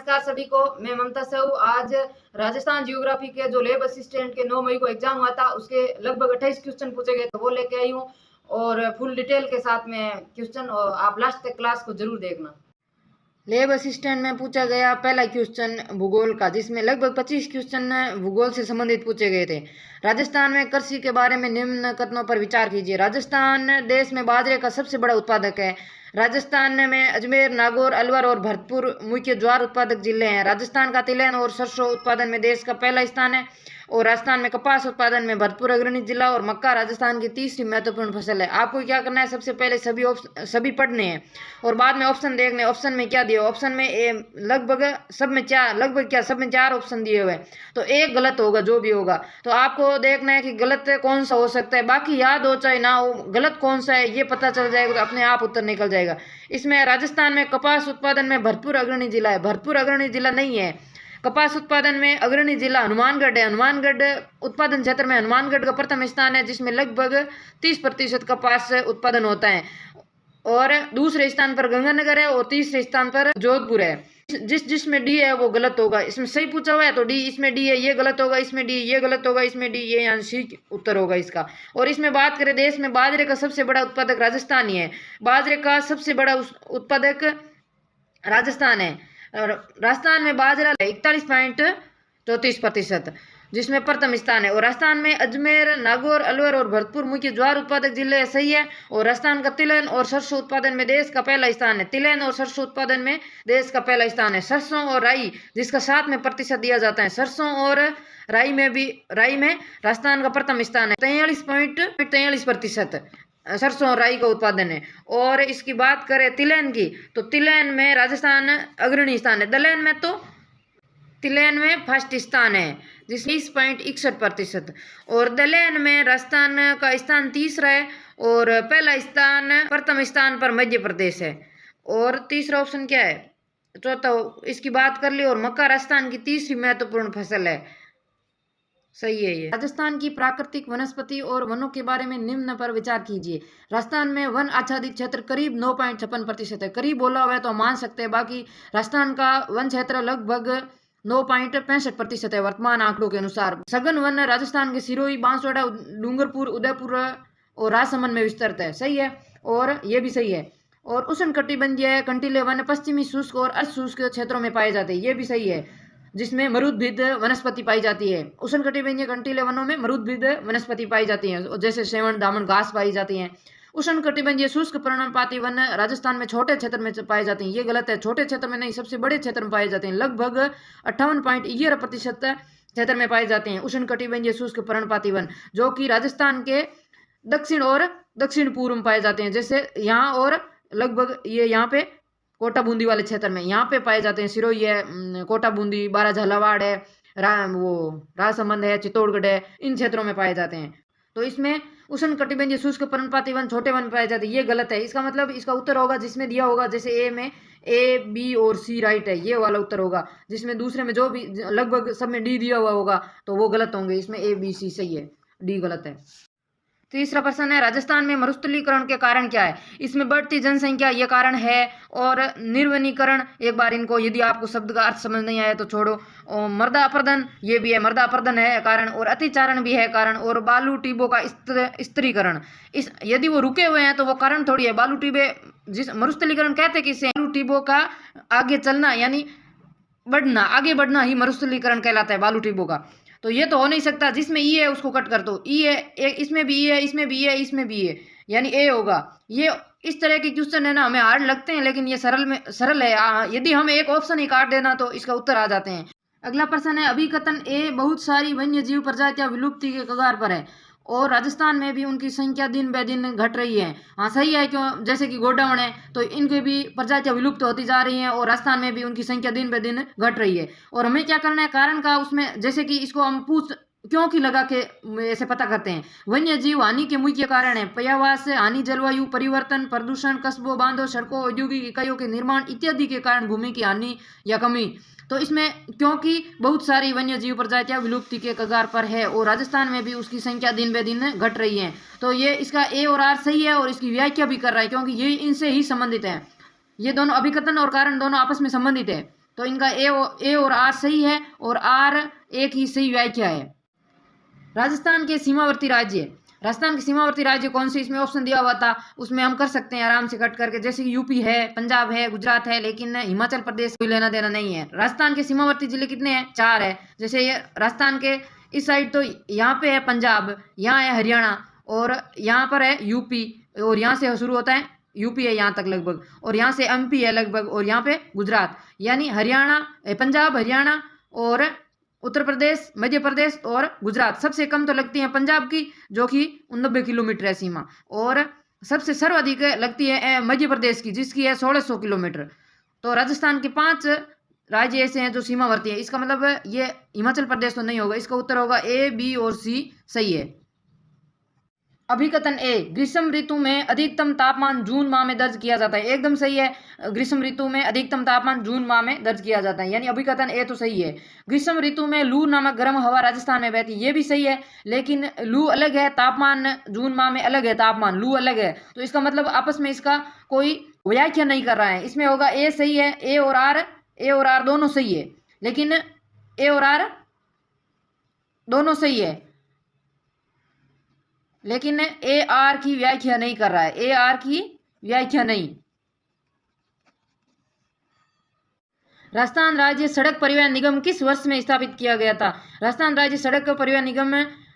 नमस्कार सभी को, मैं ममता साहू। आज राजस्थान जियोग्राफी के जो लैब असिस्टेंट के 9 मई को एग्जाम हुआ था, उसके लगभग 28 क्वेश्चन पूछे गए, तो वो लेके आई हूँ और फुल डिटेल के साथ में क्वेश्चन, और आप लास्ट तक क्लास को जरूर देखना। लैब असिस्टेंट में पूछा गया पहला क्वेश्चन भूगोल का, जिसमें लगभग 25 क्वेश्चन भूगोल से संबंधित पूछे गए थे। राजस्थान में कृषि के बारे में निम्न कथनों पर विचार कीजिए। राजस्थान देश में बाजरे का सबसे बड़ा उत्पादक है। राजस्थान में अजमेर, नागौर, अलवर और भरतपुर मुख्य ज्वार उत्पादक जिले हैं। राजस्थान का तिलहन और सरसों उत्पादन में देश का पहला स्थान है। और राजस्थान में कपास उत्पादन में भरतपुर अग्रणी जिला, और मक्का राजस्थान की तीसरी महत्वपूर्ण फसल है। आपको क्या करना है, सबसे पहले सभी पढ़ने हैं और बाद में ऑप्शन देखने। ऑप्शन में क्या दिया, ऑप्शन में लगभग सब में चार ऑप्शन दिए हुए हैं, तो एक गलत होगा जो भी होगा। तो आपको देखना है कि गलत कौन सा हो सकता है, बाकी याद हो चाहे ना हो, गलत कौन सा है ये पता चल जाएगा तो अपने आप उत्तर निकल जाएगा। इसमें राजस्थान में कपास उत्पादन में भरतपुर अग्रणी जिला है। भरतपुर अग्रणी जिला नहीं है। कपास उत्पादन में अग्रणी जिला हनुमानगढ़ है। हनुमानगढ़ उत्पादन क्षेत्र में हनुमानगढ़ का प्रथम स्थान है, जिसमें लगभग 30% कपास उत्पादन होता है। और दूसरे स्थान पर गंगानगर है और तीसरे स्थान पर जोधपुर है। जिसमें डी है वो गलत होगा। इसमें सही पूछा हुआ है तो डी, इसमें डी है, ये गलत होगा, इसमें डी, ये गलत होगा, इसमें डी, ये यहाँ सी उत्तर होगा इसका। और इसमें बात करें, देश में बाजरे का सबसे बड़ा उत्पादक राजस्थान ही है। बाजरे का सबसे बड़ा उत्पादक राजस्थान है। और राजस्थान में बाजरा 41.34%, जिसमें प्रथम स्थान है। और राजस्थान में अजमेर, नागौर, अलवर और भरतपुर मुख्य ज्वार उत्पादक जिले सही है। और राजस्थान का तिलहन और सरसों उत्पादन में देश का पहला स्थान है। तिलहन और सरसों उत्पादन में देश का पहला स्थान है। सरसों और राई, जिसका 7 में प्रतिशत दिया जाता है। सरसों और राई में राजस्थान का प्रथम स्थान है। 43.43% सरसों और राई का उत्पादन है। और इसकी बात करें तिलहन की, तो तिलहन में राजस्थान अग्रणी स्थान है। तिलहन में फर्स्ट स्थान है, जिसमें 20.61%। और दलहन में राजस्थान का स्थान तीसरा है और प्रथम स्थान पर मध्य प्रदेश है। और तीसरा ऑप्शन क्या है, चौथा इसकी बात कर ली। और मक्का राजस्थान की तीसरी महत्वपूर्ण फसल है, सही है ये। राजस्थान की प्राकृतिक वनस्पति और वनों के बारे में निम्न पर विचार कीजिए। राजस्थान में वन आच्छादित क्षेत्र करीब 9.56% है। करीब बोला हुआ है तो मान सकते हैं, बाकी राजस्थान का वन क्षेत्र लगभग 9.65% है वर्तमान आंकड़ों के अनुसार। सघन वन राजस्थान के सिरोही, बांसवाड़ा, डूंगरपुर, उदयपुर और राजसमंद में विस्तृत है, सही है। और ये भी सही है। और उष्णकटिबंधीय कंटीले वन पश्चिमी शुष्क और अशुष्क क्षेत्रों में पाए जाते हैं, ये भी सही है, जिसमें मरुद्भिद वनस्पति पाई जाती है। उष्णकटिबंधीय कंटीले वनों में मरुद्भिद वनस्पति पाई जाती है, जैसे सेवन, दामन, घास पाई जाती है। उष्णकटिबंधीय शुष्क पर्णपाती वन राजस्थान में छोटे क्षेत्र में पाए जाते हैं, ये गलत है। छोटे क्षेत्र में नहीं, सबसे बड़े क्षेत्र में पाए जाते हैं। लगभग 58.11% क्षेत्र में पाए जाते हैं उष्णकटिबंधीय शुष्क पर्णपाती वन, जो कि राजस्थान के दक्षिण और दक्षिण पूर्व में पाए जाते हैं, जैसे यहाँ और लगभग ये यहाँ पे कोटा बूंदी वाले क्षेत्र में यहाँ पे पाए जाते हैं। सिरोही है, कोटा बूंदी, बारा झालावाड़ है, राजसमंद है, चित्तौड़गढ़ है, इन क्षेत्रों में पाए जाते हैं। तो इसमें उष्णकटिबंधीय शुष्क पर्णपाती वन छोटे वन पाए जाते हैं, ये गलत है। इसका मतलब इसका उत्तर होगा जिसमें दिया होगा, जैसे ए में ए, बी और सी राइट है, ये वाला उत्तर होगा। जिसमें दूसरे में जो भी लगभग सब में डी दिया हुआ होगा तो वो गलत होंगे। इसमें ए, बी, सी सही है, डी गलत है। तीसरा प्रश्न है, राजस्थान में मरुस्थलीकरण के कारण क्या है। इसमें बढ़ती जनसंख्या ये कारण है, और निर्वनीकरण, एक बार इनको यदि आपको शब्द का अर्थ समझ नहीं आया तो छोड़ो। और मृदा अपरदन, ये भी है, मृदा अपरदन है कारण। और अतिचारण भी है कारण। और बालू टिब्बों का स्त्रीकरण, यदि वो रुके हुए हैं तो वो कारण थोड़ी है। बालू टिब्बे, जिस मरुस्थलीकरण कहते हैं किसे, बालू टिब्बों का आगे चलना यानी बढ़ना, आगे बढ़ना ही मरुस्थलीकरण कहलाता है बालू टिब्बों का। तो ये तो हो नहीं सकता, जिसमें ई है उसको कट कर दो। ई है, इसमें भी ई है, इसमें भी ई है, इसमें भी है, यानी ए होगा। ये इस तरह के क्वेश्चन है ना, हमें हार्ड लगते हैं, लेकिन ये सरल है। यदि हम एक ऑप्शन ही काट देना तो इसका उत्तर आ जाते हैं। अगला प्रश्न है, अभिकथन ए, बहुत सारी वन्य जीव प्रजातियां विलुप्ति के कगार पर है और राजस्थान में भी उनकी संख्या दिन ब दिन घट रही है। हाँ सही है, क्यों, जैसे कि गोडावण है तो इनकी भी प्रजातियां विलुप्त होती जा रही हैं और राजस्थान में भी उनकी संख्या दिन ब दिन घट रही है। और हमें क्या करना है, कारण का उसमें, जैसे कि इसको हम क्यों की लगा के ऐसे पता करते हैं। वन्य जीव हानि के मुख्य कारण है पर्यावरण हानि, जलवायु परिवर्तन, प्रदूषण, कस्बों, बांधों, सड़कों, औद्योगिक इकाइयों के निर्माण इत्यादि के कारण भूमि की हानि या कमी। तो इसमें क्योंकि बहुत सारी वन्य जीव प्रजातियां विलुप्ति के कगार पर है और राजस्थान में भी उसकी संख्या दिन ब दिन घट रही है। तो ये इसका ए और आर सही है, और इसकी व्याख्या भी कर रहा है, क्योंकि ये इनसे ही संबंधित है। ये दोनों अभिकथन और कारण दोनों आपस में संबंधित है। तो इनका ए और आर सही है और आर एक ही सही व्याख्या है। राजस्थान के सीमावर्ती राज्य, राजस्थान के सीमावर्ती राज्य कौन से, इसमें ऑप्शन दिया हुआ था, उसमें हम कर सकते हैं आराम से कट करके, जैसे कि यूपी है, पंजाब है, गुजरात है, लेकिन हिमाचल प्रदेश कोई लेना देना नहीं है। राजस्थान के सीमावर्ती जिले कितने हैं, 4 है। जैसे ये राजस्थान के इस साइड तो यहाँ पे है पंजाब, यहाँ है हरियाणा और यहाँ पर है यूपी, और यहाँ से शुरू होता है यूपी है यहाँ तक लगभग, और यहाँ से एमपी है लगभग, और यहाँ पे गुजरात, यानी हरियाणा, पंजाब, हरियाणा और उत्तर प्रदेश, मध्य प्रदेश और गुजरात। सबसे कम तो लगती है पंजाब की, जो कि 90 किलोमीटर है सीमा, और सबसे सर्वाधिक लगती है मध्य प्रदेश की, जिसकी है 1600 किलोमीटर। तो राजस्थान के 5 राज्य ऐसे हैं जो सीमावर्ती है। इसका मतलब ये हिमाचल प्रदेश तो नहीं होगा, इसका उत्तर होगा ए, बी और सी सही है। अभिकथन ए, ग्रीष्म ऋतु में अधिकतम तापमान जून माह में दर्ज किया जाता है, एकदम सही है। ग्रीष्म ऋतु में अधिकतम तापमान जून माह में दर्ज किया जाता है, यानी अभिकथन ए तो सही है। ग्रीष्म ऋतु में लू नामक गर्म हवा राजस्थान में बहती है, ये भी सही है, लेकिन लू अलग है, तापमान जून माह में अलग है, तापमान लू अलग है, तो इसका मतलब आपस में इसका कोई व्याख्या नहीं कर रहा है। इसमें होगा ए सही है, ए और आर दोनों सही है, लेकिन ए और आर दोनों सही है, लेकिन ए आर की व्याख्या नहीं कर रहा है, ए आर की व्याख्या नहीं। राजस्थान राज्य सड़क परिवहन निगम किस वर्ष में स्थापित किया गया था? राजस्थान राज्य सड़क परिवहन निगम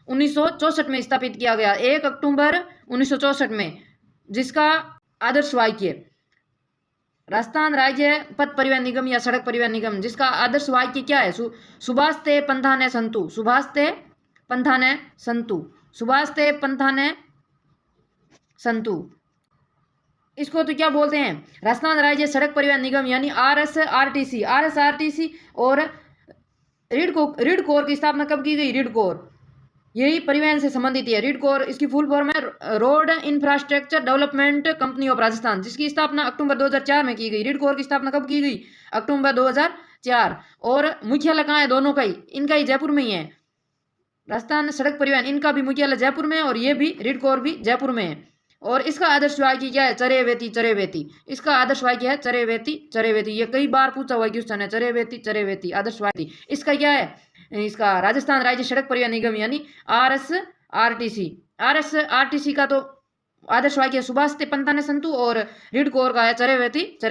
1964 में स्थापित किया गया, 1 अक्टूबर 1964 में, जिसका आदर्श वाक्य, राजस्थान राज्य पथ परिवहन निगम या सड़क परिवहन निगम, जिसका आदर्श वाक्य क्या है? सुभाषते पंथाने संतु, सुभाषते पंथाने संतु, सुभाषते पंथाने संतु। इसको तो क्या बोलते हैं? राजस्थान राज्य सड़क परिवहन निगम यानी RSRTC, RSRTC। और रीड कोर की स्थापना कब की गई? रीड कोर, यही परिवहन से संबंधित है। रीड कोर इसकी फुल फॉर्म है road infrastructure development company of Rajasthan, जिसकी स्थापना अक्टूबर 2004 में की गई। रीड कोर की स्थापना कब की गई? अक्टूबर 2004। और मुख्यालय कहाँ है दोनों का ही? इनका ही जयपुर में ही है। राजस्थान सड़क परिवहन, इनका भी मुख्यालय जयपुर में है और ये भी रीड कोर भी जयपुर में है। और इसका आदर्श वाक्य क्या है? चरे वेती चरे वेती, इसका आदर्श वाक्य है चरे वेती चरे वेती। ये कई बार पूछा हुआ क्वेश्चन है, चरे वेती आदर्श वाक्य। इसका क्या है? इसका राजस्थान राज्य सड़क परिवहन निगम यानी RSRTC। RSRTC का तो आदर्श वाक्य सुभाषते पंथाने संतु, और रीड कोर का है चरे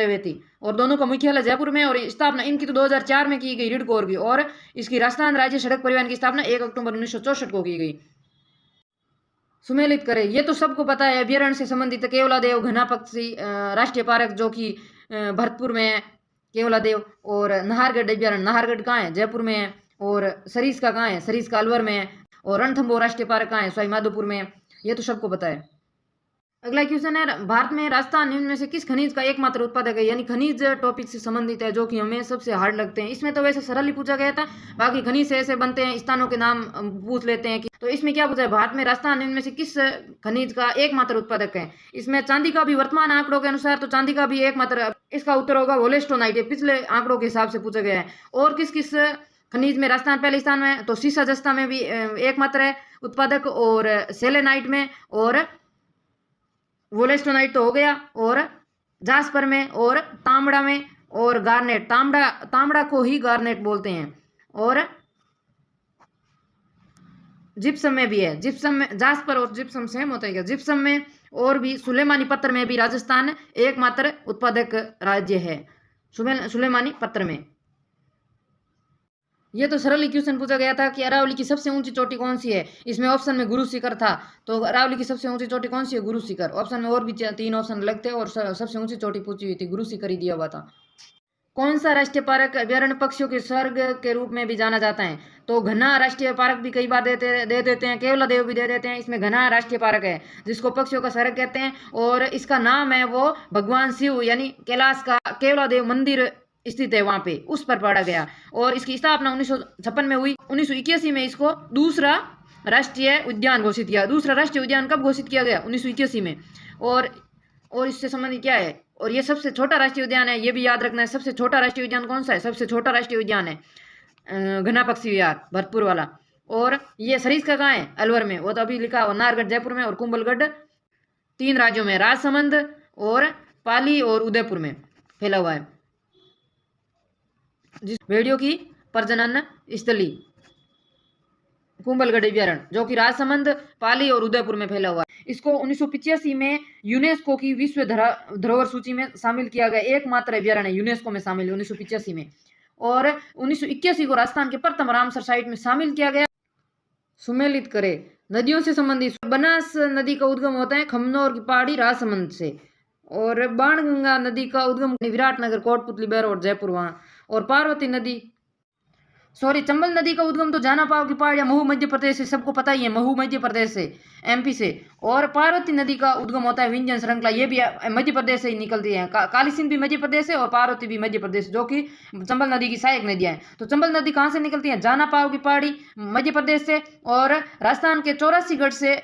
वेती, और दोनों का मुख्यालय जयपुर में। और स्थापना इनकी तो 2004 में की गई रीड कोर की, और इसकी राजस्थान राज्य सड़क परिवहन की स्थापना 1 अक्टूबर 1964 को की गई। सुमेलित करें, ये तो सबको पता है। अभ्यारण्य से संबंधित केवलादेव घना पक्षी राष्ट्रीय पार्क जो कि भरतपुर में है केवलादेव, और नाहरगढ़ अभ्यारण्य, नाहरगढ़ कहाँ है? जयपुर में है। और सरिस्का कहाँ है? सरिस्का अलवर में है। और रणथंभौर राष्ट्रीय पार्क कहाँ है? सवाई माधोपुर में है। ये तो सबको पता है। अगला क्वेश्चन है, भारत में राजस्थान निम्न में से किस खनिज का एकमात्र उत्पादक है? यानी खनिज टॉपिक से संबंधित है, जो कि हमें सबसे हार्ड लगते हैं। इसमें तो वैसे सरल ही पूछा गया था, बाकी खनिज से ऐसे बनते हैं, स्थानों के नाम पूछ लेते हैं कि, तो इसमें क्या पूछा है? भारत में राजस्थान निम्न में से किस खनिज का एकमात्र उत्पादक है? इसमें चांदी का भी वर्तमान आंकड़ों के अनुसार तो चांदी का भी एकमात्र, इसका उत्तर होगा वोलेस्टोनाइट, पिछले आंकड़ों के हिसाब से पूछा गया है। और किस किस खनिज में राजस्थान पहले स्थान में है? तो सीसा जस्ता में भी एकमात्र है उत्पादक, और सेलेनाइट में, और वोलेस्टोनाइट तो हो गया, और जास्पर में, और तांबड़ा में, और गार्नेट, तांबड़ा को ही गार्नेट बोलते हैं। और जिप्सम में भी है, जिप्सम में जास्पर और जिप्सम सेम होता है, जिप्सम में और भी सुलेमानी पत्थर में भी राजस्थान एकमात्र उत्पादक राज्य है, सुलेमानी पत्थर में। ये तो सरल क्वेश्चन पूछा गया था कि अरावली की सबसे ऊंची चोटी कौन सी है? इसमें ऑप्शन में गुरु शिखर था, तो अरावली की सबसे ऊंची चोटी कौन सी है? गुरु शिखर। ऑप्शन में और भी 3 ऑप्शन लगते और सबसे ऊंची चोटी पूछी हुई थी, गुरु शिखर ही दिया हुआ था। कौन सा राष्ट्रीय पार्क अभ्यारण्य पक्षियों के स्वर्ग के रूप में भी जाना जाता है? तो घना राष्ट्रीय पार्क भी कई बार दे देते हैं, केवलादेव भी दे देते हैं। इसमें घना राष्ट्रीय पार्क है, जिसको पक्षियों का स्वर्ग कहते हैं, और इसका नाम है वो भगवान शिव यानी कैलाश का केवलादेव मंदिर स्थित है, वहां पे उस पर पढ़ा गया। और इसकी स्थापना 1956 में हुई। 1981 में इसको दूसरा राष्ट्रीय उद्यान घोषित किया। दूसरा राष्ट्रीय उद्यान कब घोषित किया गया? 1981 में। और इससे संबंधित क्या है? और ये सबसे छोटा राष्ट्रीय उद्यान है, ये भी याद रखना है। सबसे छोटा राष्ट्रीय उद्यान कौन सा है? सबसे छोटा राष्ट्रीय उद्यान है घना पक्षी विहार, भरतपुर वाला। और ये सरिस्का कहाँ है? अलवर में, वो तो अभी लिखा हुआ, नाहरगढ़ जयपुर में, और कुंभलगढ़ 3 राज्यों में, राजसमंद और पाली और उदयपुर में फैला हुआ है। जिस भेड़ियों की प्रजनन स्थली कुंभलगढ़ अभ्यारण्य जो कि राजसमंद, पाली और उदयपुर में फैला हुआ है। इसको 1985 में यूनेस्को की विश्व धरोहर सूची में शामिल किया गया एकमात्र अभ्यारण्य यूनेस्को में शामिल है 1985 में। और 1981 को राजस्थान के प्रथम रामसर साइट में शामिल किया गया। सुमेलित करे नदियों से संबंधित बनास नदी का उद्गम होता है खमनौर की पहाड़ी राजसमंद से, और बाणगंगा नदी का उद्गम विराटनगर, कोटपुतली, बैरोड, जयपुर वहां। और पार्वती नदी चंबल नदी का उद्गम तो जाना पाओ की पहाड़ियां महू मध्य प्रदेश से, सबको पता ही है, महू मध्य प्रदेश से, एमपी से। और पार्वती नदी का उद्गम होता है विंध्यन श्रृंखला, ये भी मध्य प्रदेश से ही निकलती है। काली सिंध भी मध्य प्रदेश है और पार्वती भी मध्य प्रदेश, जो कि चंबल नदी की सहायक नदियां हैं। तो चंबल नदी कहाँ से निकलती है? जाना पाओ की पहाड़ी मध्य प्रदेश से, और राजस्थान के 84 से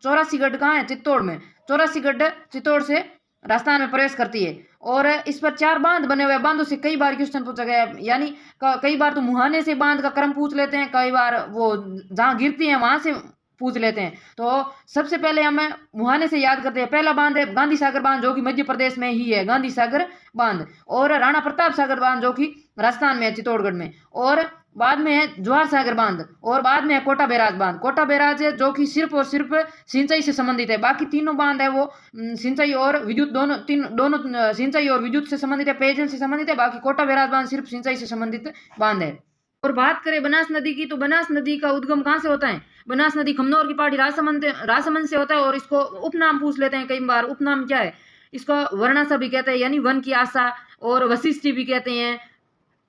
84 कहाँ है? चित्तौड़ में। 84 चित्तौड़ से राजस्थान में प्रवेश करती है। और इस पर 4 बांध बने हुए, बांधों से कई बार क्वेश्चन पूछा गया है, यानी कई बार तो मुहाने से बांध का क्रम पूछ लेते हैं, कई बार वो जहां गिरती हैं वहां से पूछ लेते हैं। तो सबसे पहले हमें मुहाने से याद करते हैं। पहला बांध है गांधी सागर बांध, जो कि मध्य प्रदेश में ही है, गांधी सागर बांध। और राणा प्रताप सागर बांध, जो कि राजस्थान में है, चित्तौड़गढ़ में। और बाद में है जवाहर सागर बांध, और बाद में है कोटा बैराज बांध। कोटा बैराज है जो कि सिर्फ और सिर्फ सिंचाई से संबंधित है। बाकी तीनों बांध है वो सिंचाई और विद्युत दोनों सिंचाई और विद्युत से संबंधित है, पेयजल से संबंधित है। बाकी कोटा बैराज बांध सिर्फ सिंचाई से संबंधित बांध है। और बात करें बनास नदी की, तो बनास नदी का उद्गम कहाँ से होता है? बनास नदी खमनौर की पहाड़ी राजसमंद से होता है। और इसको उपनाम पूछ लेते हैं कई बार। उपनाम क्या है? इसको वर्णासा भी कहते हैं, यानी वन की आशा, और वशिष्ठी भी कहते हैं।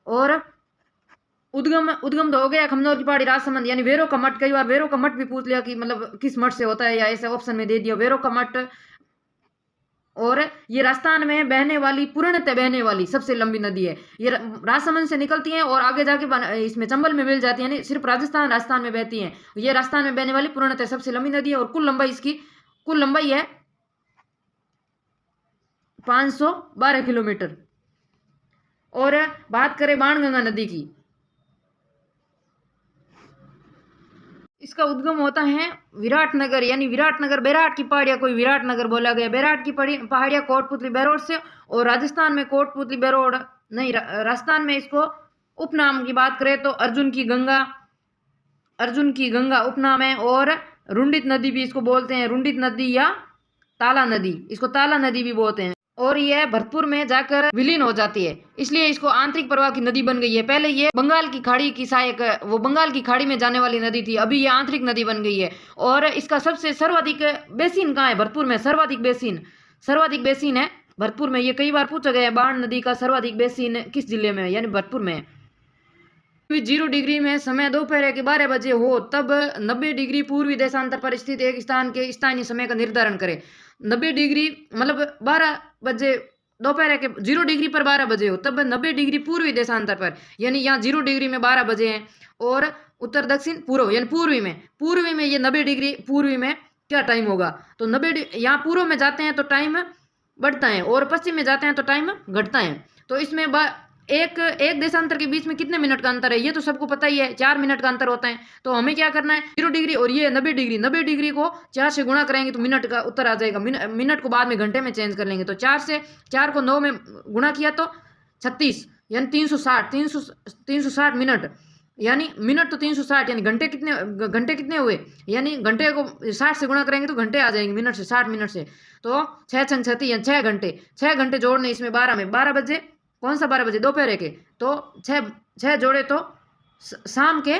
और उद्गम तो हो गया खमनौर की पहाड़ी राजसमंद, यानी वेरो का मठ। कई बार वेरो का मठ भी पूछ लिया कि मतलब किस मठ से होता है, या ऐसे ऑप्शन में दे दिया वेरो का मठ। और ये राजस्थान में बहने वाली, पूर्णतः बहने वाली सबसे लंबी नदी है। ये राजसमंद से निकलती है और आगे जाके इसमें चंबल में मिल जाती है, यानी सिर्फ राजस्थान में बहती है। ये राजस्थान में बहने वाली पूर्णतः सबसे लंबी नदी है। और कुल लंबाई है 512 किलोमीटर। और बात करें बाणगंगा नदी की, इसका उद्गम होता है विराटनगर, यानी विराटनगर, बेराट की पहाड़ियां कोई विराटनगर बोला गया। बेराट की पहाड़ियां कोटपुतली बैरोड से, और राजस्थान में कोटपुतली बैरोड नहीं, राजस्थान में इसको उपनाम की बात करें तो अर्जुन की गंगा उपनाम है। और रुंडित नदी भी इसको बोलते हैं, रुंडित नदी या ताला नदी, इसको ताला नदी भी बोलते हैं। और यह भरतपुर में जाकर विलीन हो जाती है, इसलिए इसको आंतरिक प्रवाह की नदी बन गई है। पहले ये बंगाल की खाड़ी की सहायक, वो बंगाल की खाड़ी में जाने वाली नदी थी, अभी ये आंतरिक नदी बन गई है। और इसका सबसे सर्वाधिक बेसिन कहाँ है? भरतपुर में सर्वाधिक बेसिन है भरतपुर में। ये कई बार पूछा गया है, बाण नदी का सर्वाधिक बेसिन किस जिले में है? यानी भरतपुर में है। 0 डिग्री में समय दोपहर के 12 बजे हो, तब 90 डिग्री पूर्वी देशांतर पर स्थित एक स्थान के स्थानीय समय का निर्धारण करें। 90 डिग्री मतलब 12 बजे दोपहर के 0 डिग्री पर 12 बजे हो, तब 90 डिग्री पूर्वी देशांतर पर, यानी यहाँ 0 डिग्री में 12 बजे हैं। और उत्तर दक्षिण पूर्व, यानी पूर्वी में ये 90 डिग्री पूर्वी में क्या टाइम होगा? तो 90 यहाँ पूर्व में जाते हैं तो टाइम बढ़ता है, और पश्चिम में जाते हैं तो टाइम घटता है। तो इसमें एक देशांतर के बीच में कितने मिनट का अंतर है? ये तो सबको पता ही है, 4 मिनट का अंतर होता है। तो हमें क्या करना है? 0 डिग्री और ये 90 डिग्री को 4 से गुणा करेंगे तो मिनट का उत्तर आ जाएगा। मिनट को बाद में घंटे में चेंज कर लेंगे। तो 4 को 9 में गुणा किया तो 36, यानी 360 मिनट, यानी मिनट तो 360, यानी घंटे कितने हुए? यानी घंटे को 60 से गुणा करेंगे तो घंटे आ जाएंगे मिनट से, 60 मिनट से। तो 6 × 36 यानी 6 घंटे जोड़ने इसमें 12 में, 12 बजे, कौन सा 12 बजे? दोपहर के। तो 6 जोड़े तो शाम के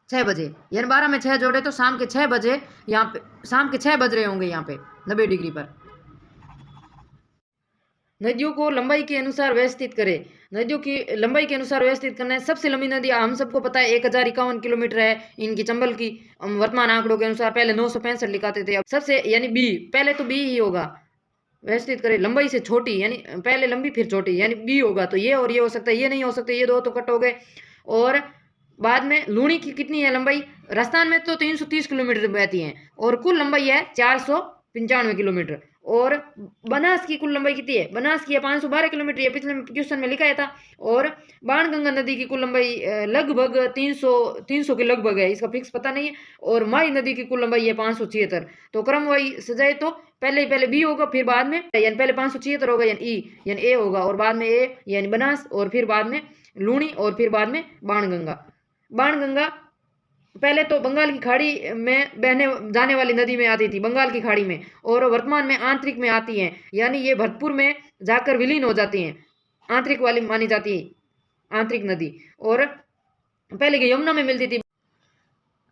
6 बजे, यानी 12 में 6 जोड़े तो शाम के 6 बजे, यहाँ पे शाम के 6 बज रहे होंगे यहाँ पे 90 डिग्री पर। नदियों को लंबाई के अनुसार व्यवस्थित करें। नदियों की लंबाई के अनुसार व्यवस्थित करना है। सबसे लंबी नदी हम सबको पता है 1051 किलोमीटर है इनकी, चंबल की वर्तमान आंकड़ों के अनुसार। पहले 965 लिखाते थे, अब सबसे यानी बी, पहले तो बी ही होगा। व्यवस्थित करें लंबाई से छोटी, यानी पहले लंबी फिर छोटी, यानी बी होगा। तो ये और ये हो सकता है, ये नहीं हो सकता, ये 2 तो कट हो गए। और बाद में लूणी की कितनी है लंबाई? राजस्थान में तो 330 किलोमीटर बहती है, और कुल लंबाई है 495 किलोमीटर। और बनास की कुल लंबाई कितनी है? बनास की है 512 किलोमीटर, ये पिछले क्वेश्चन में लिखा था। और बाणगंगा नदी की कुल लंबाई लगभग 300 के लगभग है, इसका फिक्स पता नहीं है। और माई नदी की कुल लंबाई है 576। तो क्रम वही सजाए तो पहले बी होगा, फिर बाद में यानी पहले 576 होगा यानी ई यानी ए होगा, और बाद में ए यानी बनास, और फिर बाद में लूणी, और फिर बाद में बाणगंगा। बाणगंगा पहले तो बंगाल की खाड़ी में बहने जाने वाली नदी में आती थी, बंगाल की खाड़ी में, और वर्तमान में आंतरिक में आती हैं, यानी ये भरतपुर में जाकर विलीन हो जाती हैं, आंतरिक वाली मानी जाती है आंतरिक नदी। और पहले की यमुना में मिलती थी।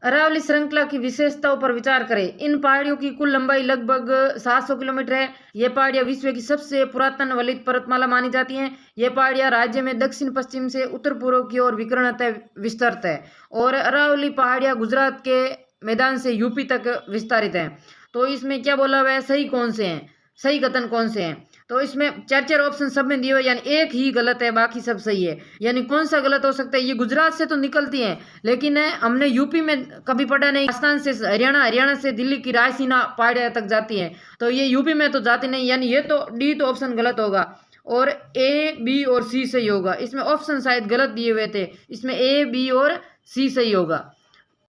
अरावली श्रृंखला की विशेषताओं पर विचार करें। इन पहाड़ियों की कुल लंबाई लगभग 700 किलोमीटर है। ये पहाड़ियां विश्व की सबसे पुरातन वलित पर्वतमाला मानी जाती हैं। ये पहाड़ियां राज्य में दक्षिण पश्चिम से उत्तर पूर्व की ओर विकर्णतः विस्तृत है। और अरावली पहाड़ियां गुजरात के मैदान से यूपी तक विस्तारित है। तो इसमें क्या बोला हुआ है, सही कौन से हैं, सही कथन कौन से हैं? तो इसमें चार ऑप्शन सब में दिए हुए, यानी एक ही गलत है, बाकी सब सही है। यानी कौन सा गलत हो सकता है? ये गुजरात से तो निकलती हैं, लेकिन हमने यूपी में कभी पढ़ा नहीं। राजस्थान से हरियाणा, हरियाणा से दिल्ली की रायसीना पहाड़ियां तक जाती हैं, तो ये यूपी में तो जाती नहीं, यानी ये तो डी तो ऑप्शन गलत होगा। और ए, बी और सी सही होगा। इसमें ऑप्शन शायद गलत दिए हुए थे, इसमें ए, बी और सी सही होगा।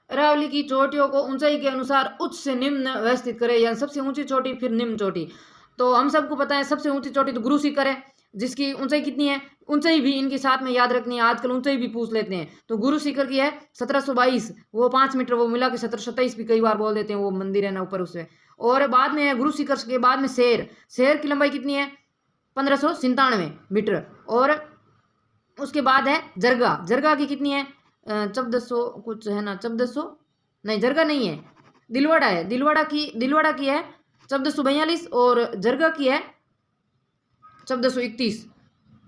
अरावली की चोटियों को ऊंचाई के अनुसार उच्च से निम्न व्यवस्थित करें, यानी सबसे ऊंची चोटी फिर निम्न चोटी। तो हम सबको पता है सबसे ऊंची चोटी तो गुरु शिखर है, जिसकी ऊंचाई कितनी है? ऊंचाई भी इनके साथ में याद रखनी है, आजकल ऊंचाई भी पूछ लेते हैं। तो गुरु शिखर की है 1722, वो 5 मीटर, वो मिला के 1727 भी कई बार बोल देते हैं, वो मंदिर है ना ऊपर उससे। और बाद में है गुरु शिखर के बाद में शेर। शेर की लंबाई कितनी है? 1597 मीटर। और उसके बाद है जरगा। जरगा की कितनी है? 1400 कुछ है ना, 1400 नहीं, जरगा नहीं है, दिलवाड़ा है। दिलवाड़ा की है 1442 और जरगा की है 1431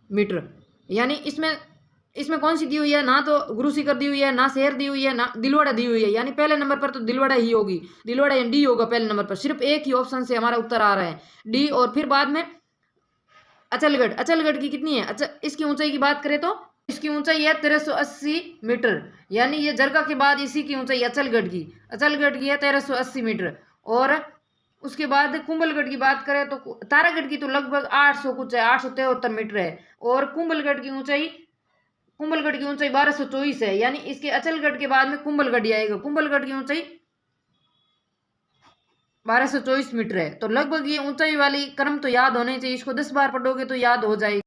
मीटर। यानी इसमें कौन सी दी हुई है? ना तो गुरु शिखर दी हुई है, ना शहर दी हुई है, ना दिलवाड़ा दी हुई है। यानी पहले नंबर पर तो दिलवाड़ा ही होगी, दिलवाड़ा यानी डी होगा पहले नंबर पर। सिर्फ एक ही ऑप्शन से हमारा उत्तर आ रहा है डी। और फिर बाद में अचलगढ़। अचलगढ़ की कितनी है? अच्छा, इसकी ऊंचाई की बात करें तो इसकी ऊंचाई है 1380 मीटर, यानी ये जरगा के बाद इसी की ऊंचाई अचलगढ़ की है 1380 मीटर। और उसके बाद कुंभलगढ़ की बात करें तो तारागढ़ की तो लगभग 800 कुछ है, 873 मीटर है। और कुंभलगढ़ की ऊंचाई 1224 है, यानी इसके अचलगढ़ के बाद में कुंभलगढ़ आएगा। कुंभलगढ़ की ऊंचाई 1224 मीटर है। तो लगभग ये ऊंचाई वाली क्रम तो याद होने चाहिए, इसको 10 बार पढ़ोगे तो याद हो जाएगी।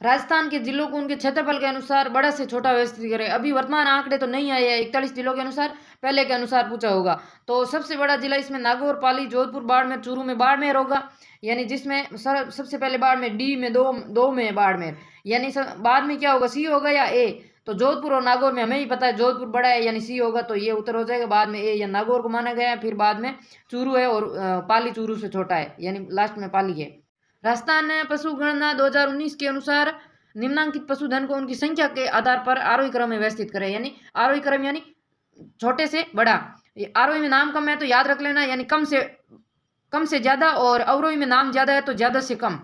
राजस्थान के जिलों को उनके क्षेत्रफल के अनुसार बड़ा से छोटा व्यवस्थित करें। अभी वर्तमान आंकड़े तो नहीं आए हैं 41 जिलों के अनुसार, पहले के अनुसार पूछा होगा। तो सबसे बड़ा जिला इसमें नागौर, पाली, जोधपुर, बाड़मेर, चूरू में बाड़मेर होगा, यानी जिसमें सबसे पहले बाड़मेर, डी में दो में बाड़मेर, यानी बाद में क्या होगा, सी होगा या ए? तो जोधपुर और नागौर में हमें ही पता है जोधपुर बड़ा है, यानी सी होगा, तो ये उत्तर हो जाएगा। बाद में ए या नागौर को माना गया है, फिर बाद में चूरू है, और पाली चूरू से छोटा है, यानी लास्ट में पाली है। राजस्थान ने पशु गणना 2019 के अनुसार निम्नांकित पशुधन को उनकी संख्या के आधार पर आरोही क्रम में व्यवस्थित करें, यानी आरोही क्रम यानी छोटे से बड़ा। आरोही में नाम कम है तो याद रख लेना, यानी कम से ज्यादा, और अवरोही में नाम ज्यादा है तो ज्यादा से कम।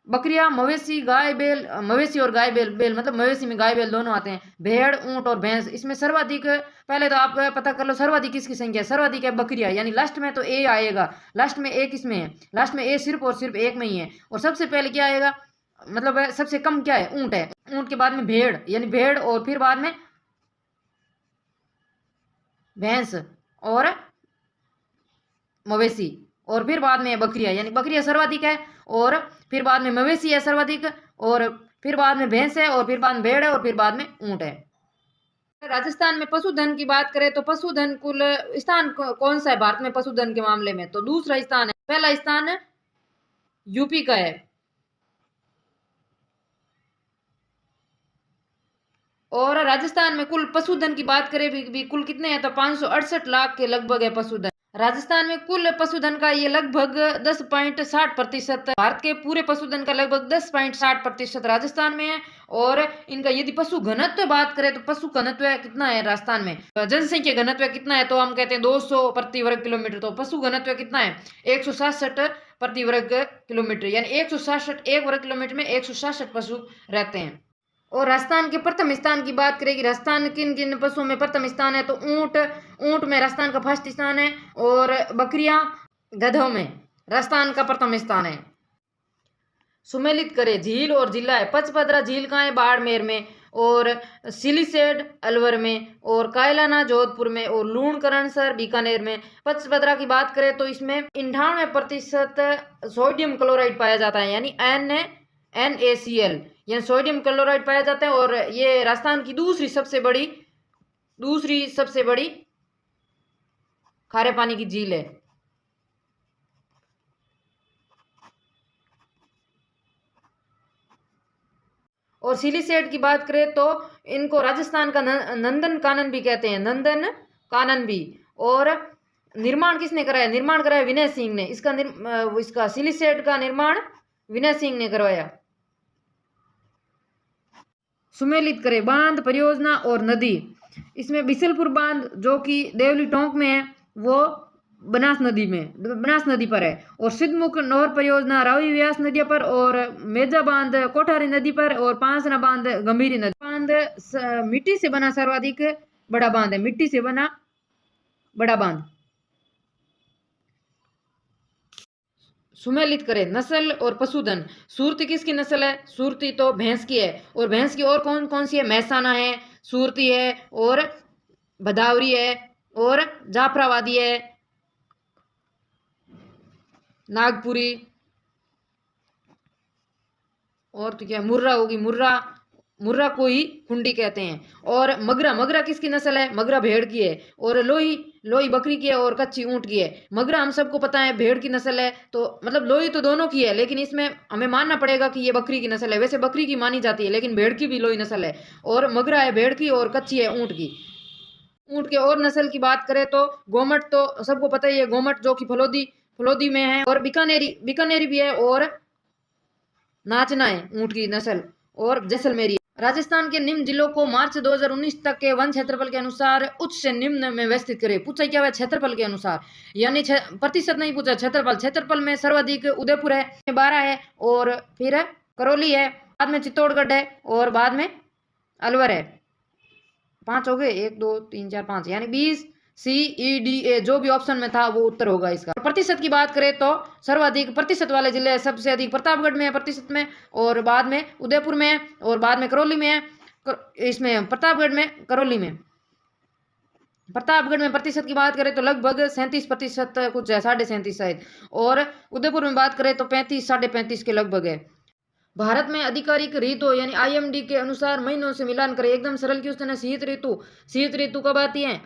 बकरियां, मवेशी, गाय बैल, मवेशी और गाय बैल मतलब मवेशी में गाय बैल दोनों आते हैं। भेड़, ऊंट और भैंस। इसमें सर्वाधिक, पहले तो आप पता कर लो सर्वाधिक किसकी संख्या है। सर्वाधिक है बकरियां, यानी लास्ट में तो ए आएगा, लास्ट में ए किसमें है? लास्ट में ए सिर्फ और सिर्फ एक में ही है। और सबसे पहले क्या आएगा, मतलब सबसे कम क्या है? ऊंट है। ऊंट के बाद में भेड़, यानी भेड़, और फिर बाद में भैंस और मवेशी, और फिर बाद में बकरियां, यानी बकरियां सर्वाधिक है, और फिर बाद में मवेशी है सर्वाधिक, और फिर बाद में भैंस है, और फिर बाद में भेड़ है, और फिर बाद में ऊंट है। राजस्थान में पशुधन की बात करें तो पशुधन कुल स्थान कौन सा है भारत में पशुधन के मामले में? तो दूसरा स्थान है। पहला स्थान यूपी का है। और राजस्थान में कुल पशुधन की बात करें भी कुल कितने हैं? तो 568 लाख के लगभग है पशुधन। राजस्थान में कुल पशुधन का ये लगभग 10.60%। भारत के पूरे पशुधन का लगभग 10.60% राजस्थान में है। और इनका यदि पशु घनत्व बात करें तो पशु घनत्व कितना है राजस्थान में? जनसंख्या घनत्व कितना है? तो हम कहते हैं 200 प्रति वर्ग किलोमीटर। तो पशु घनत्व कितना है? 167 प्रति वर्ग किलोमीटर, यानी 167 एक वर्ग किलोमीटर में 167 पशु रहते हैं। और राजस्थान के प्रथम स्थान की बात करें कि राजस्थान किन किन पशुओं में प्रथम स्थान है? तो ऊंट में राजस्थान का फर्स्ट स्थान है, और बकरियां गधों में, राजस्थान का प्रथम स्थान है। सुमेलित करें झील और जिला है। पचपदरा झील कहाँ है? बाड़मेर में। और सिलीसेड अलवर में। और कायलाना जोधपुर में। और लूणकरणसर बीकानेर में। पचपदरा की बात करें तो इसमें 98% सोडियम क्लोराइड पाया जाता है, यानी NaCl, यानी सोडियम क्लोराइड पाया जाता है। और ये राजस्थान की दूसरी सबसे बड़ी खारे पानी की झील है। और सिलीसेड की बात करें तो इनको राजस्थान का नंदन कानन भी कहते हैं, नंदन कानन भी। और निर्माण किसने कराया? निर्माण कराया विनय सिंह ने। इसका सिलीसेड का निर्माण विनय सिंह ने करवाया। सुमेलित करें बांध, परियोजना और नदी। इसमें बिसलपुर बांध जो कि देवली टोंक में है वो बनास नदी पर है। और सिद्धमुख नौर परियोजना रावी व्यास नदी पर। और मेजा बांध कोठारी नदी पर। और पांसना बांध गंभीरी नदी। बांध मिट्टी से बना सर्वाधिक बड़ा बांध है, मिट्टी से बना बड़ा बांध। सुमेलित करें नस्ल और पशुधन। सुरती किसकी नस्ल है? सुरती तो भैंस की है। और भैंस की और कौन कौन सी है? महसाना है, सुरती है, और भदावरी है, और जाफराबादी है, नागपुरी, और तो क्या मुर्रा होगी, मुर्रा को ही कुंडी कहते हैं। और मगरा किसकी नस्ल है? मगरा भेड़ की है। और लोही बकरी की है। और कच्ची ऊंट की है। मगरा हम सबको पता है भेड़ की नस्ल है, तो मतलब लोही तो दोनों की है, लेकिन इसमें हमें मानना पड़ेगा कि ये बकरी की नस्ल है। वैसे बकरी की मानी जाती है, लेकिन भेड़ की भी लोही नस्ल है। और मगरा है भेड़ की, और कच्ची है ऊंट की। ऊंट के और नस्ल की बात करें तो गोमट तो सबको पता ही है, गोमट जो कि फलोदी में है। और बीकानेरी भी है। और नाचना है ऊंट की नस्ल। और जैसलमेरी। राजस्थान के निम्न जिलों को मार्च 2019 तक के वन क्षेत्रफल के अनुसार उच्च से निम्न में व्यवस्थित करें। पूछा क्या हुआ? क्षेत्रफल के अनुसार, यानी प्रतिशत नहीं पूछा, क्षेत्रफल में सर्वाधिक उदयपुर है, 12 है। और फिर करौली है, बाद में चित्तौड़गढ़ है, और बाद में अलवर है। 5 हो गए, 1 2 3 4 5, यानी 20CEDA जो भी ऑप्शन में था वो उत्तर होगा इसका। प्रतिशत की बात करें तो सर्वाधिक प्रतिशत वाले जिले सबसे अधिक प्रतापगढ़ में है प्रतिशत में, और बाद में उदयपुर में है, और बाद में करौली में है। इसमें प्रतापगढ़ में, करौली में। प्रतापगढ़ में प्रतिशत की बात करें तो लगभग 37% कुछ है, 37.5 शायद। और उदयपुर में बात करें तो 35 35.5 के लगभग है। भारत में आधिकारिक ऋतु यानी IMD के अनुसार महीनों से मिलान करें। एकदम सरल क्वेश्चन है। शीत ऋतु कब आती है?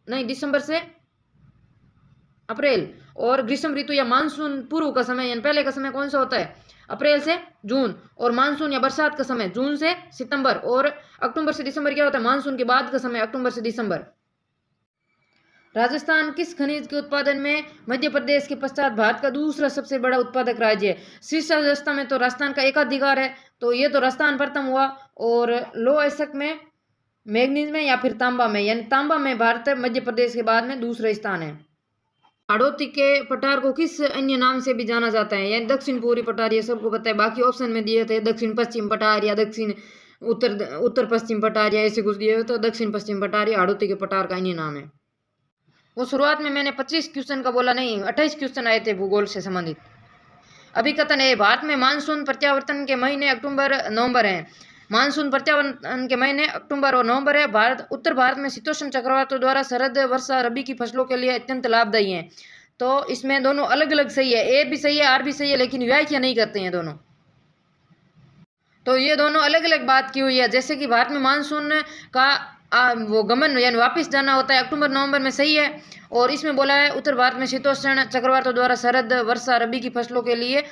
दिसंबर से अप्रैल। और ग्रीष्म ऋतु या मानसून पूर्व का समय यानी पहले का समय कौन सा होता है? अप्रैल से जून। और मानसून या बरसात का समय जून से सितंबर। और अक्टूबर से दिसंबर क्या होता है? मानसून के बाद का समय अक्टूबर से दिसंबर। राजस्थान किस खनिज के उत्पादन में मध्य प्रदेश के पश्चात भारत का दूसरा सबसे बड़ा उत्पादक राज्य है? शीर्ष अवस्था में तो राजस्थान का एकाधिकार है, तो ये तो राजस्थान प्रथम हुआ। और लो अयस्क में, मैग्नीज में, या फिर तांबा में, यानी तांबा में भारत मध्य प्रदेश के बाद में दूसरा स्थान है। हाड़ौती के पठार को किस अन्य नाम से भी जाना जाता है? यानी दक्षिण पूर्वी पठार, ये सबको पता है। बाकी ऑप्शन में दिए थे दक्षिण पश्चिम पठार, या दक्षिण उत्तर पश्चिम पठार, या ऐसे कुछ दिए हुए, तो दक्षिण पश्चिम पठार या हाड़ौती के पठार का अन्य नाम है। वो शुरुआत में मैंने 25 क्वेश्चन का बोला नहीं, 28 क्वेश्चन आए थे भूगोल से संबंधित। अभिकथन है भारत में मानसून प्रत्यावर्तन के महीने अक्टूबर नवंबर हैं। मानसून प्रत्यावर्तन के महीने अक्टूबर और नवंबर है। उत्तर भारत में शीतोष्ण चक्रवातों द्वारा शरद वर्षा रबी की फसलों के लिए अत्यंत लाभदायी है। तो इसमें दोनों अलग अलग सही है, ए भी सही है, आर भी सही है, लेकिन व्याख्या नहीं करते हैं दोनों। तो ये दोनों अलग अलग बात की हुई है। जैसे कि भारत में मानसून का वो गमन यानी वापस जाना होता है अक्टूबर नवंबर में, सही है। और इसमें बोला है उत्तर भारत में शीतोष्ण चक्रवातों द्वारा शरद वर्षा रबी की फसलों के लिए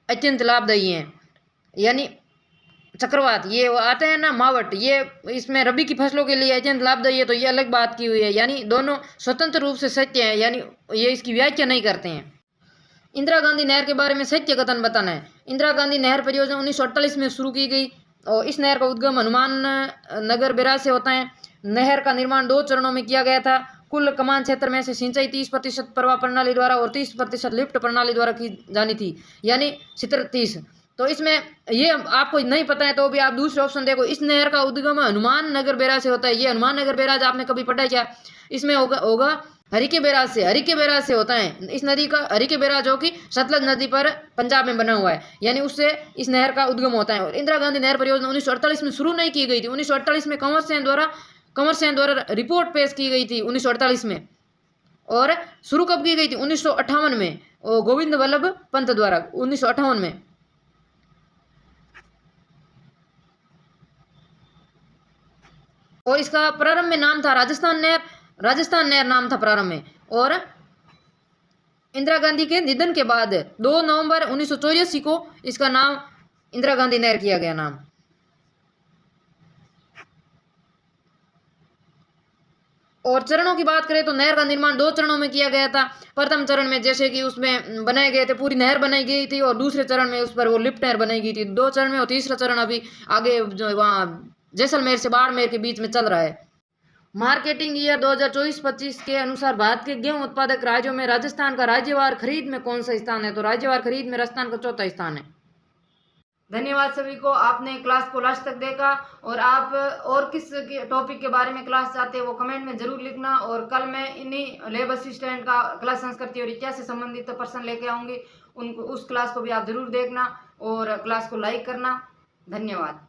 अत्यंत लाभदायी है। यानी चक्रवात ये आते हैं ना, मावट, ये इसमें रबी की फसलों के लिए अत्यंत लाभदायी है। तो ये अलग बात की हुई है, यानी दोनों स्वतंत्र रूप से सत्य है, यानी ये इसकी व्याख्या नहीं करते हैं। इंदिरा गांधी नहर के बारे में सत्य कथन बताना है। इंदिरा गांधी नहर परियोजना 1948 में शुरू की गई, और इस नहर का उद्गम हनुमान नगर बैराज से होता है। नहर का निर्माण 2 चरणों में किया गया था। कुल कमान क्षेत्र में से सिंचाई 30% प्रवाह प्रणाली द्वारा और 30% लिफ्ट प्रणाली द्वारा की जानी थी, यानी 30। तो इसमें ये आपको नहीं पता है तो भी आप दूसरे ऑप्शन देखो। इस नहर का उद्गम हनुमान नगर बैराज से होता है। ये हनुमान नगर बैराज आपने कभी पढ़ा है क्या? इसमें होगा हरिके बैराज से होता है। इस नदी का हरिके बैराज जो कि सतलज नदी पर पंजाब में बना हुआ है, यानी उससे इस नहर का उद्गम होता है। और इंदिरा गांधी नहर परियोजना 1948 में शुरू नहीं की गई थी। 1948 में कंवर सेन द्वारा रिपोर्ट पेश की गई थी 1948 में। और शुरू कब की गई थी? 1958 में, और गोविंद वल्लभ पंत द्वारा 1958 में। और इसका प्रारंभ में नाम था राजस्थान नहर नाम था प्रारंभ में। और इंदिरा गांधी के निधन के बाद 2 नवंबर 1984 को इसका नाम इंदिरा गांधी नहर किया गया नाम। और चरणों की बात करें तो नहर का निर्माण 2 चरणों में किया गया था। प्रथम चरण में जैसे कि उसमें बनाए गए थे, पूरी नहर बनाई गई थी, और दूसरे चरण में उस पर वो लिफ्ट नहर बनाई गई थी। 2 चरण में, और तीसरा चरण अभी आगे जो वहाँ जैसलमेर से बाड़मेर के बीच में चल रहा है। मार्केटिंग ईयर 2024-25 के अनुसार भारत के गेहूं उत्पादक राज्यों में राजस्थान का राज्यवार खरीद में कौन सा स्थान है? तो राज्यवार खरीद में राजस्थान का 4था स्थान है। धन्यवाद सभी को, आपने क्लास को लास्ट तक देखा। और आप और किस टॉपिक के बारे में क्लास चाहते हैं वो कमेंट में जरूर लिखना। और कल मैं इन्हीं लैब असिस्टेंट का क्लास संस्कृति और इतिहास से संबंधित प्रश्न लेके आऊंगी, उनको उस क्लास को भी आप जरूर देखना और क्लास को लाइक करना। धन्यवाद।